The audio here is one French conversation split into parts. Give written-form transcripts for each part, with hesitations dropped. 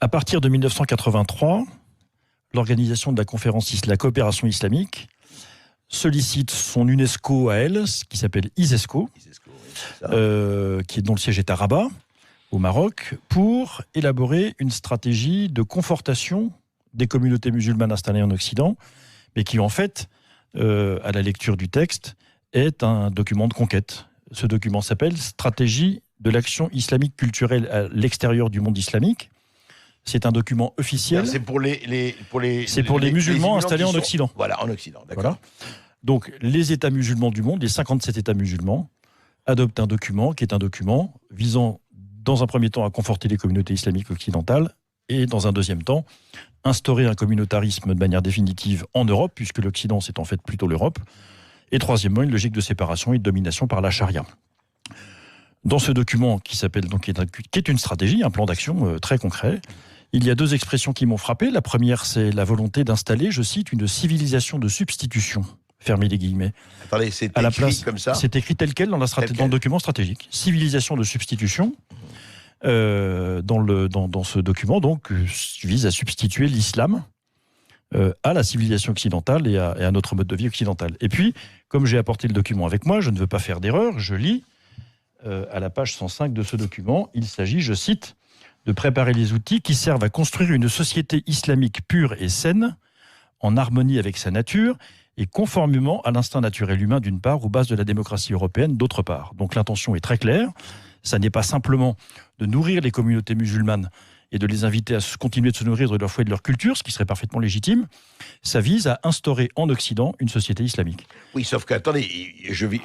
À partir de 1983, l'organisation de la conférence la coopération islamique sollicite son UNESCO à elle, qui s'appelle ISESCO, dont le siège est à Rabat, au Maroc, pour élaborer une stratégie de confortation des communautés musulmanes installées en Occident, mais qui en fait, à la lecture du texte, est un document de conquête. Ce document s'appelle « Stratégie de l'action islamique culturelle à l'extérieur du monde islamique ». C'est un document officiel. C'est pour les musulmans installés en Occident. Voilà, en Occident, d'accord. Voilà. Donc, les États musulmans du monde, les 57 États musulmans, adoptent un document qui est un document visant, dans un premier temps, à conforter les communautés islamiques occidentales et, dans un deuxième temps, instaurer un communautarisme de manière définitive en Europe, puisque l'Occident, c'est en fait plutôt l'Europe. Et troisièmement, une logique de séparation et de domination par la charia. Dans ce document qui est une stratégie, un plan d'action très concret, il y a deux expressions qui m'ont frappé. La première, c'est la volonté d'installer, je cite, une civilisation de substitution. Fermez les guillemets. Attendez, c'est écrit comme ça ? C'est écrit tel quel dans le document stratégique. Civilisation de substitution, dans ce document, donc, vise à substituer l'islam à la civilisation occidentale et à notre mode de vie occidental. Et puis, comme j'ai apporté le document avec moi, je ne veux pas faire d'erreur, je lis à la page 105 de ce document, il s'agit, je cite, de préparer les outils qui servent à construire une société islamique pure et saine, en harmonie avec sa nature et conformément à l'instinct naturel humain d'une part, aux bases de la démocratie européenne d'autre part. Donc l'intention est très claire, ça n'est pas simplement de nourrir les communautés musulmanes et de les inviter à continuer de se nourrir de leur foi et de leur culture, ce qui serait parfaitement légitime, ça vise à instaurer en Occident une société islamique. Oui, sauf que, attendez,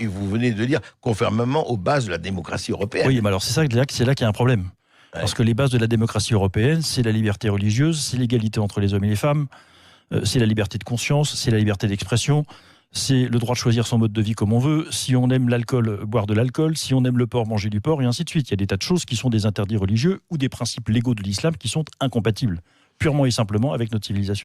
vous venez de dire conformément aux bases de la démocratie européenne. Oui, mais alors c'est là qu'il y a un problème. Ouais. Parce que les bases de la démocratie européenne, c'est la liberté religieuse, c'est l'égalité entre les hommes et les femmes, c'est la liberté de conscience, c'est la liberté d'expression, c'est le droit de choisir son mode de vie comme on veut, si on aime l'alcool, boire de l'alcool, si on aime le porc, manger du porc, et ainsi de suite. Il y a des tas de choses qui sont des interdits religieux ou des principes légaux de l'islam qui sont incompatibles, purement et simplement avec notre civilisation.